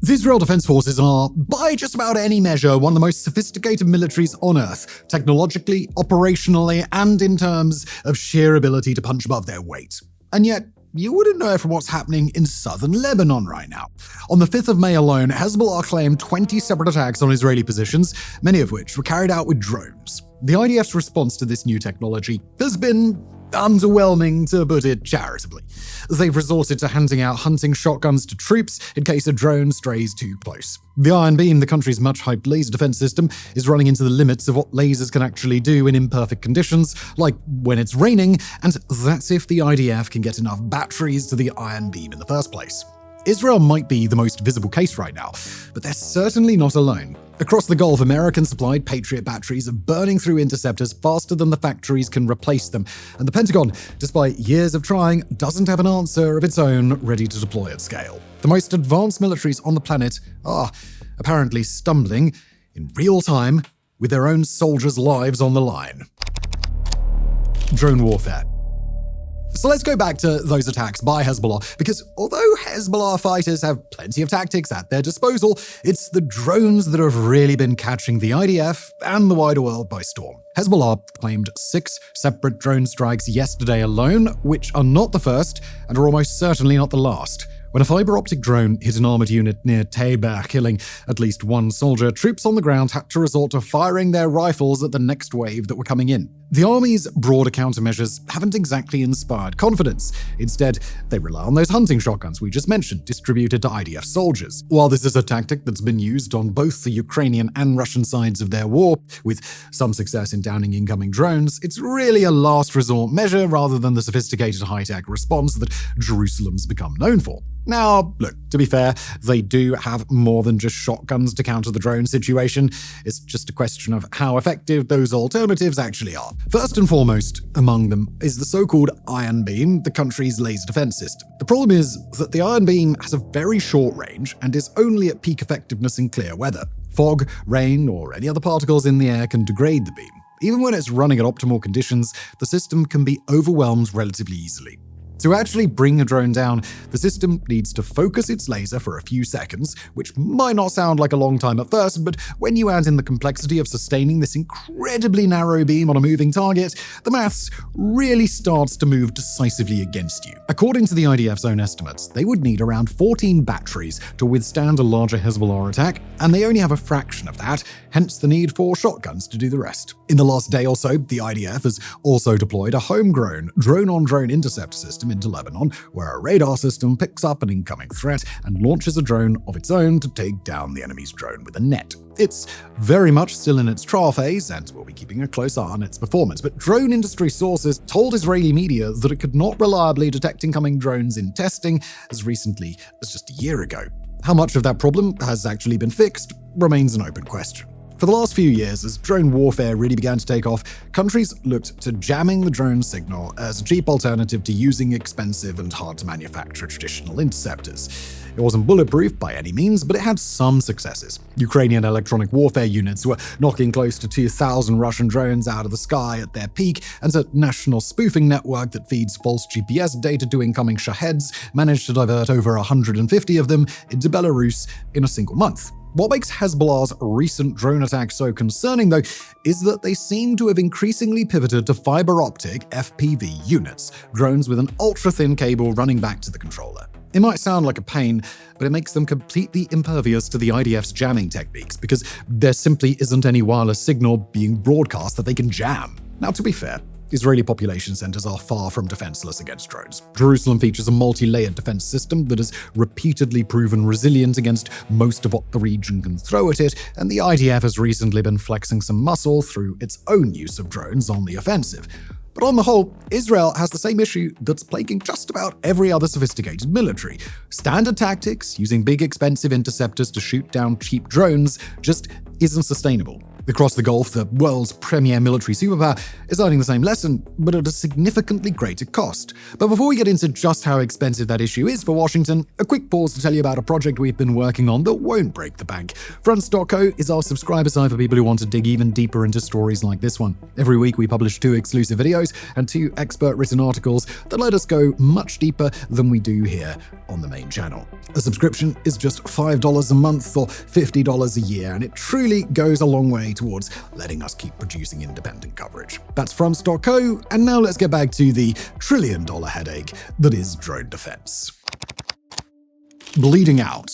The Israel Defense Forces are, by just about any measure, one of the most sophisticated militaries on Earth, technologically, operationally, and in terms of sheer ability to punch above their weight. And yet, you wouldn't know it from what's happening in southern Lebanon right now. On the 5th of May alone, Hezbollah claimed 20 separate attacks on Israeli positions, many of which were carried out with drones. The IDF's response to this new technology has been underwhelming, to put it charitably. They've resorted to handing out hunting shotguns to troops in case a drone strays too close. The Iron Beam, the country's much-hyped laser defense system, is running into the limits of what lasers can actually do in imperfect conditions, like when it's raining, and that's if the IDF can get enough batteries to the Iron Beam in the first place. Israel might be the most visible case right now, but they're certainly not alone. Across the Gulf, American-supplied Patriot batteries are burning through interceptors faster than the factories can replace them, and the Pentagon, despite years of trying, doesn't have an answer of its own ready to deploy at scale. The most advanced militaries on the planet are apparently stumbling in real time with their own soldiers' lives on the line. Drone warfare. So let's go back to those attacks by Hezbollah, because although Hezbollah fighters have plenty of tactics at their disposal, it's the drones that have really been catching the IDF and the wider world by storm. Hezbollah claimed 6 separate drone strikes yesterday alone, which are not the first and are almost certainly not the last. When a fiber-optic drone hit an armored unit near Taiba, killing at least one soldier, troops on the ground had to resort to firing their rifles at the next wave that were coming in. The army's broader countermeasures haven't exactly inspired confidence. Instead, they rely on those hunting shotguns we just mentioned, distributed to IDF soldiers. While this is a tactic that's been used on both the Ukrainian and Russian sides of their war, with some success in downing incoming drones, it's really a last resort measure rather than the sophisticated high-tech response that Jerusalem's become known for. Now, look, to be fair, they do have more than just shotguns to counter the drone situation. It's just a question of how effective those alternatives actually are. First and foremost among them is the so-called Iron Beam, the country's laser defense system. The problem is that the Iron Beam has a very short range and is only at peak effectiveness in clear weather. Fog, rain, or any other particles in the air can degrade the beam. Even when it's running at optimal conditions, the system can be overwhelmed relatively easily. To actually bring a drone down, the system needs to focus its laser for a few seconds, which might not sound like a long time at first, but when you add in the complexity of sustaining this incredibly narrow beam on a moving target, the maths really starts to move decisively against you. According to the IDF's own estimates, they would need around 14 batteries to withstand a larger Hezbollah attack, and they only have a fraction of that, hence the need for shotguns to do the rest. In the last day or so, the IDF has also deployed a homegrown drone-on-drone intercept system into Lebanon, where a radar system picks up an incoming threat and launches a drone of its own to take down the enemy's drone with a net. It's very much still in its trial phase, and we'll be keeping a close eye on its performance, but drone industry sources told Israeli media that it could not reliably detect incoming drones in testing as recently as just a year ago. How much of that problem has actually been fixed remains an open question. For the last few years, as drone warfare really began to take off, countries looked to jamming the drone signal as a cheap alternative to using expensive and hard-to-manufacture traditional interceptors. It wasn't bulletproof by any means, but it had some successes. Ukrainian electronic warfare units were knocking close to 2,000 Russian drones out of the sky at their peak, and a national spoofing network that feeds false GPS data to incoming Shaheds managed to divert over 150 of them into Belarus in a single month. What makes Hezbollah's recent drone attacks so concerning, though, is that they seem to have increasingly pivoted to fiber-optic FPV units, drones with an ultra-thin cable running back to the controller. It might sound like a pain, but it makes them completely impervious to the IDF's jamming techniques, because there simply isn't any wireless signal being broadcast that they can jam. Now, to be fair, Israeli population centers are far from defenseless against drones. Jerusalem features a multi-layered defense system that has repeatedly proven resilient against most of what the region can throw at it, and the IDF has recently been flexing some muscle through its own use of drones on the offensive. But on the whole, Israel has the same issue that's plaguing just about every other sophisticated military. Standard tactics, using big expensive interceptors to shoot down cheap drones, just isn't sustainable. Across the Gulf, the world's premier military superpower is learning the same lesson, but at a significantly greater cost. But before we get into just how expensive that issue is for Washington, a quick pause to tell you about a project we've been working on that won't break the bank. Fronts.co is our subscriber site for people who want to dig even deeper into stories like this one. Every week we publish 2 exclusive videos and 2 expert-written articles that let us go much deeper than we do here on the main channel. A subscription is just $5 a month or $50 a year, and it truly goes a long way towards letting us keep producing independent coverage. That's Fronts.co, and now let's get back to the trillion-dollar headache that is drone defense. Bleeding out.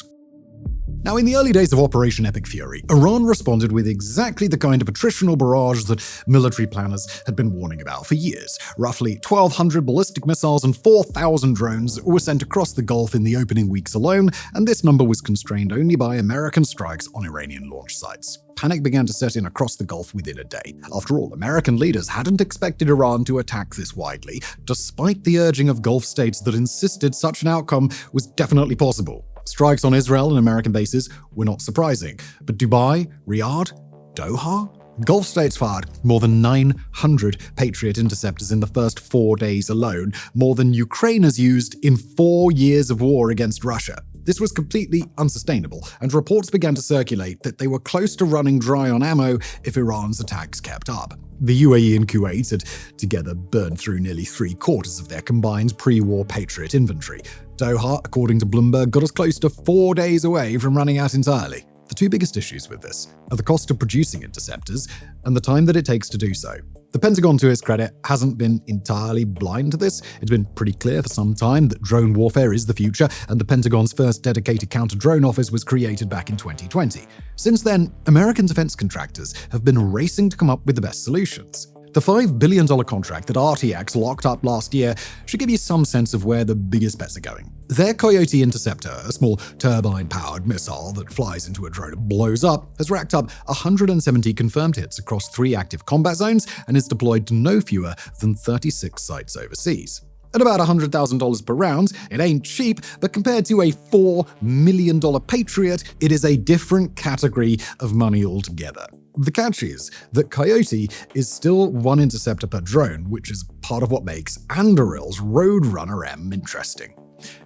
Now, in the early days of Operation Epic Fury, Iran responded with exactly the kind of attritional barrage that military planners had been warning about for years. Roughly 1,200 ballistic missiles and 4,000 drones were sent across the Gulf in the opening weeks alone, and this number was constrained only by American strikes on Iranian launch sites. Panic began to set in across the Gulf within a day. After all, American leaders hadn't expected Iran to attack this widely, despite the urging of Gulf states that insisted such an outcome was definitely possible. Strikes on Israel and American bases were not surprising, but Dubai, Riyadh, Doha? Gulf states fired more than 900 Patriot interceptors in the first 4 days alone, more than Ukraine has used in 4 years of war against Russia. This was completely unsustainable, and reports began to circulate that they were close to running dry on ammo if Iran's attacks kept up. The UAE and Kuwait had together burned through nearly 3/4 of their combined pre-war Patriot inventory. Doha, according to Bloomberg, got as close to 4 days away from running out entirely. The 2 biggest issues with this are the cost of producing interceptors and the time that it takes to do so. The Pentagon, to its credit, hasn't been entirely blind to this. It's been pretty clear for some time that drone warfare is the future, and the Pentagon's first dedicated counter-drone office was created back in 2020. Since then, American defense contractors have been racing to come up with the best solutions. The $5 billion contract that RTX locked up last year should give you some sense of where the biggest bets are going. Their Coyote Interceptor, a small turbine-powered missile that flies into a drone and blows up, has racked up 170 confirmed hits across 3 active combat zones and is deployed to no fewer than 36 sites overseas. At about $100,000 per round, it ain't cheap, but compared to a $4 million Patriot, it is a different category of money altogether. The catch is that Coyote is still 1 interceptor per drone, which is part of what makes Anduril's Roadrunner M interesting.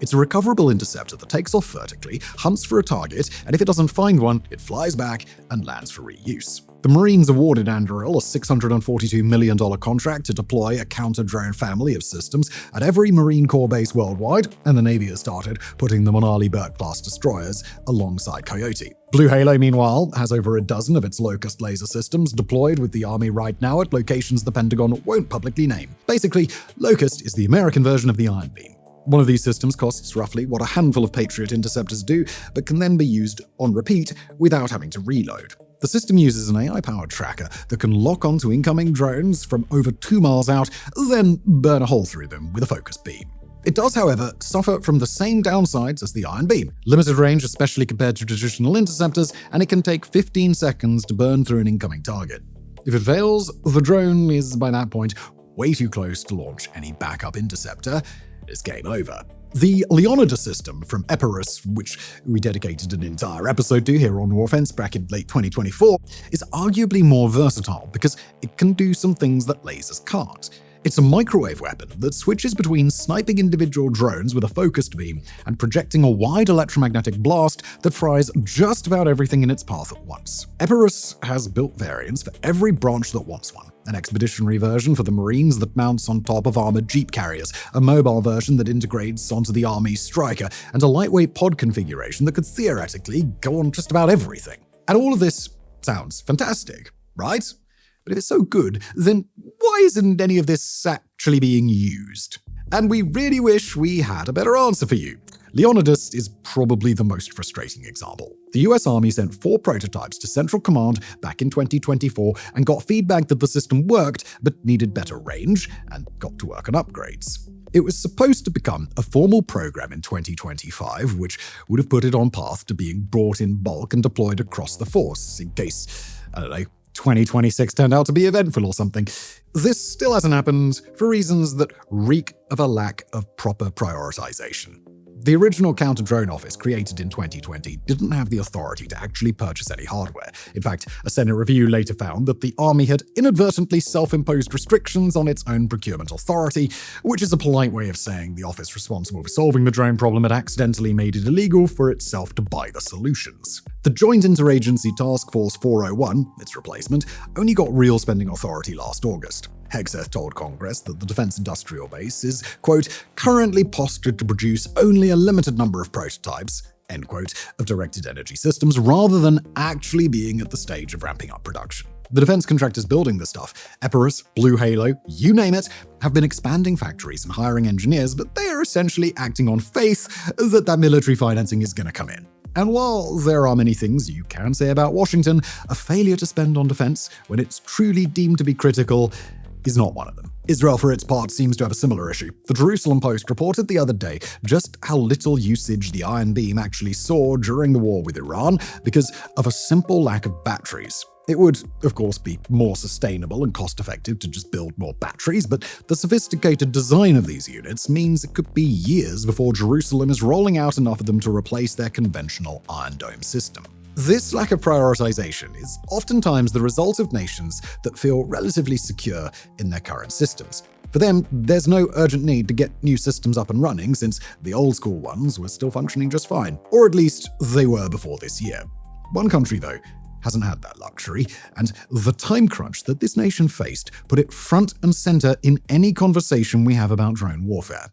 It's a recoverable interceptor that takes off vertically, hunts for a target, and if it doesn't find one, it flies back and lands for reuse. The Marines awarded Anduril a $642 million contract to deploy a counter-drone family of systems at every Marine Corps base worldwide, and the Navy has started putting them on Arleigh Burke-class destroyers alongside Coyote. Blue Halo, meanwhile, has over a dozen of its Locust laser systems deployed with the Army right now at locations the Pentagon won't publicly name. Basically, Locust is the American version of the Iron Beam. One of these systems costs roughly what a handful of Patriot interceptors do, but can then be used on repeat without having to reload. The system uses an AI-powered tracker that can lock onto incoming drones from over 2 miles out, then burn a hole through them with a focused beam. It does, however, suffer from the same downsides as the Iron Beam. Limited range, especially compared to traditional interceptors, and it can take 15 seconds to burn through an incoming target. If it fails, the drone is by that point way too close to launch any backup interceptor. It's game over. The Leonidas system from Epirus, which we dedicated an entire episode to here on WarFronts back in late 2024, is arguably more versatile because it can do some things that lasers can't. It's a microwave weapon that switches between sniping individual drones with a focused beam and projecting a wide electromagnetic blast that fries just about everything in its path at once. Epirus has built variants for every branch that wants one. An expeditionary version for the Marines that mounts on top of armored jeep carriers, a mobile version that integrates onto the Army's Striker, and a lightweight pod configuration that could theoretically go on just about everything. And all of this sounds fantastic, right? But if it's so good, then why isn't any of this actually being used? And we really wish we had a better answer for you. Leonidas is probably the most frustrating example. The US Army sent 4 prototypes to Central Command back in 2024 and got feedback that the system worked but needed better range and got to work on upgrades. It was supposed to become a formal program in 2025, which would have put it on path to being brought in bulk and deployed across the force, in case, 2026 turned out to be eventful or something. This still hasn't happened for reasons that reek of a lack of proper prioritization. The original counter-drone office, created in 2020, didn't have the authority to actually purchase any hardware. In fact, a Senate review later found that the Army had inadvertently self-imposed restrictions on its own procurement authority, which is a polite way of saying the office responsible for solving the drone problem had accidentally made it illegal for itself to buy the solutions. The Joint Interagency Task Force 401, its replacement, only got real spending authority last August. Hegseth told Congress that the defense industrial base is, quote, currently postured to produce only a limited number of prototypes, end quote, of directed energy systems, rather than actually being at the stage of ramping up production. The defense contractors building this stuff, Epirus, Blue Halo, you name it, have been expanding factories and hiring engineers, but they are essentially acting on faith that military financing is going to come in. And while there are many things you can say about Washington, a failure to spend on defense when it's truly deemed to be critical is not one of them. Israel, for its part, seems to have a similar issue. The Jerusalem Post reported the other day just how little usage the Iron Beam actually saw during the war with Iran because of a simple lack of batteries. It would, of course, be more sustainable and cost-effective to just build more batteries, but the sophisticated design of these units means it could be years before Jerusalem is rolling out enough of them to replace their conventional Iron Dome system. This lack of prioritization is oftentimes the result of nations that feel relatively secure in their current systems. For them, there's no urgent need to get new systems up and running since the old-school ones were still functioning just fine, or at least they were before this year. One country, though, hasn't had that luxury, and the time crunch that this nation faced put it front and center in any conversation we have about drone warfare.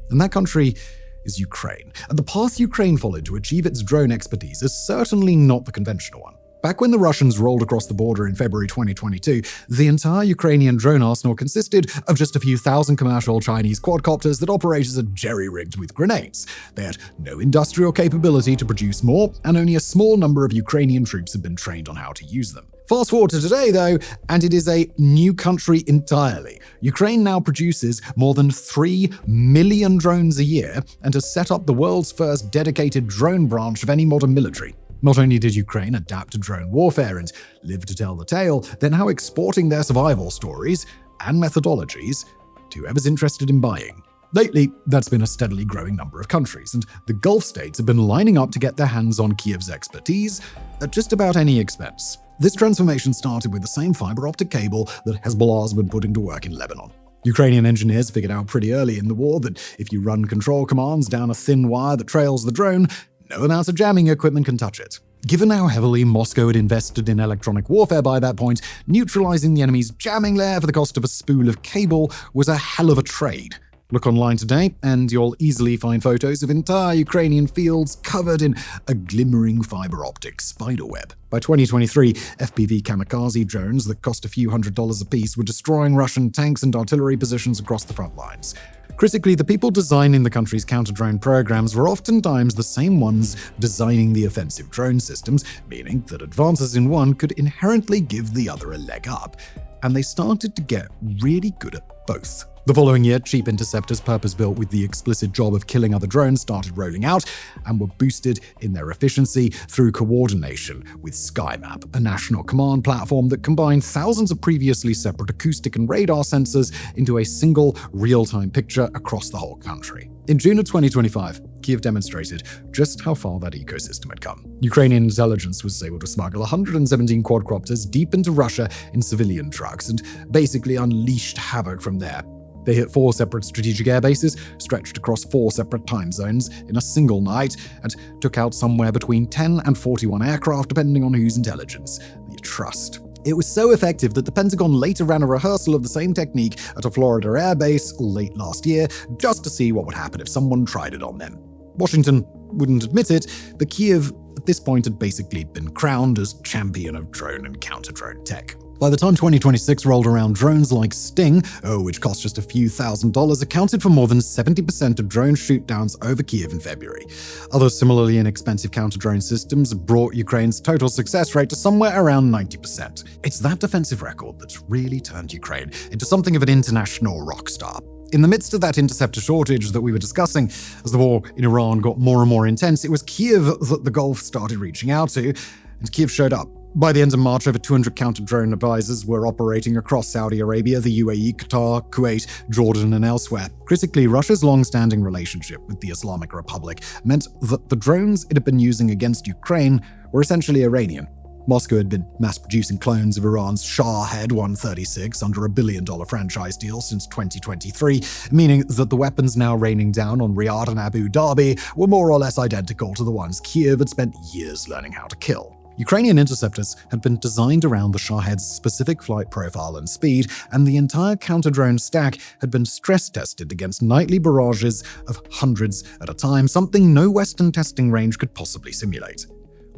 And that country is Ukraine. And the path Ukraine followed to achieve its drone expertise is certainly not the conventional one. Back when the Russians rolled across the border in February 2022, the entire Ukrainian drone arsenal consisted of just a few thousand commercial Chinese quadcopters that operators had jerry-rigged with grenades. They had no industrial capability to produce more, and only a small number of Ukrainian troops had been trained on how to use them. Fast forward to today, though, and it is a new country entirely. Ukraine now produces more than 3 million drones a year and has set up the world's first dedicated drone branch of any modern military. Not only did Ukraine adapt to drone warfare and live to tell the tale, they're now exporting their survival stories and methodologies to whoever's interested in buying. Lately, that's been a steadily growing number of countries, and the Gulf states have been lining up to get their hands on Kiev's expertise at just about any expense. This transformation started with the same fiber optic cable that Hezbollah's been putting to work in Lebanon. Ukrainian engineers figured out pretty early in the war that if you run control commands down a thin wire that trails the drone, no amount of jamming equipment can touch it. Given how heavily Moscow had invested in electronic warfare by that point, neutralizing the enemy's jamming layer for the cost of a spool of cable was a hell of a trade. Look online today, and you'll easily find photos of entire Ukrainian fields covered in a glimmering fiber optic spiderweb. By 2023, FPV kamikaze drones that cost a few $100s apiece were destroying Russian tanks and artillery positions across the front lines. Critically, the people designing the country's counter-drone programs were oftentimes the same ones designing the offensive drone systems, meaning that advances in one could inherently give the other a leg up. And they started to get really good at both. The following year, cheap interceptors purpose-built with the explicit job of killing other drones started rolling out and were boosted in their efficiency through coordination with SkyMap, a national command platform that combined thousands of previously separate acoustic and radar sensors into a single real-time picture across the whole country. In June of 2025, Kyiv demonstrated just how far that ecosystem had come. Ukrainian intelligence was able to smuggle 117 quadcopters deep into Russia in civilian trucks and basically unleashed havoc from there. They hit 4 separate strategic air bases, stretched across 4 separate time zones in a single night, and took out somewhere between 10 and 41 aircraft, depending on whose intelligence you trust. It was so effective that the Pentagon later ran a rehearsal of the same technique at a Florida air base late last year, just to see what would happen if someone tried it on them. Washington wouldn't admit it, but Kyiv at this point had basically been crowned as champion of drone and counter-drone tech. By the time 2026 rolled around, drones like Sting, which cost just a few $1,000s, accounted for more than 70% of drone shootdowns over Kyiv in February. Other similarly inexpensive counter-drone systems brought Ukraine's total success rate to somewhere around 90%. It's that defensive record that's really turned Ukraine into something of an international rock star. In the midst of that interceptor shortage that we were discussing, as the war in Iran got more and more intense, it was Kyiv that the Gulf started reaching out to, and Kyiv showed up. By the end of March, over 200 counter-drone advisors were operating across Saudi Arabia, the UAE, Qatar, Kuwait, Jordan, and elsewhere. Critically, Russia's long-standing relationship with the Islamic Republic meant that the drones it had been using against Ukraine were essentially Iranian. Moscow had been mass-producing clones of Iran's Shahed 136 under $1 billion franchise deal since 2023, meaning that the weapons now raining down on Riyadh and Abu Dhabi were more or less identical to the ones Kyiv had spent years learning how to kill. Ukrainian interceptors had been designed around the Shahed's specific flight profile and speed, and the entire counter-drone stack had been stress-tested against nightly barrages of hundreds at a time, something no Western testing range could possibly simulate.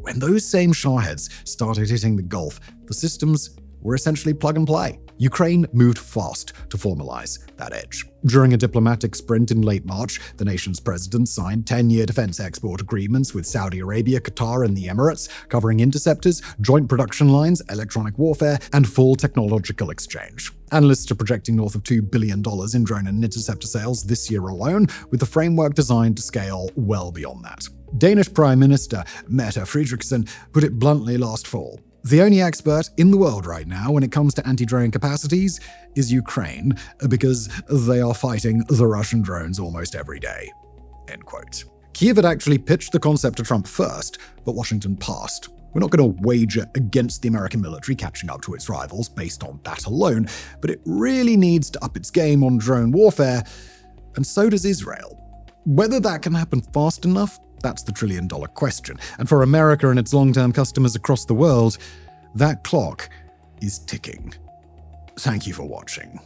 When those same Shaheds started hitting the Gulf, the systems were essentially plug and play. Ukraine moved fast to formalize that edge. During a diplomatic sprint in late March, the nation's president signed 10-year defense export agreements with Saudi Arabia, Qatar, and the Emirates, covering interceptors, joint production lines, electronic warfare, and full technological exchange. Analysts are projecting north of $2 billion in drone and interceptor sales this year alone, with the framework designed to scale well beyond that. Danish Prime Minister Mette Frederiksen put it bluntly last fall: "The only expert in the world right now when it comes to anti-drone capacities is Ukraine, because they are fighting the Russian drones almost every day." End quote. Kyiv had actually pitched the concept to Trump first, but Washington passed. We're not going to wager against the American military catching up to its rivals based on that alone, but it really needs to up its game on drone warfare, and so does Israel. Whether that can happen fast enough, that's the trillion-dollar question. And for America and its long-term customers across the world, that clock is ticking. Thank you for watching.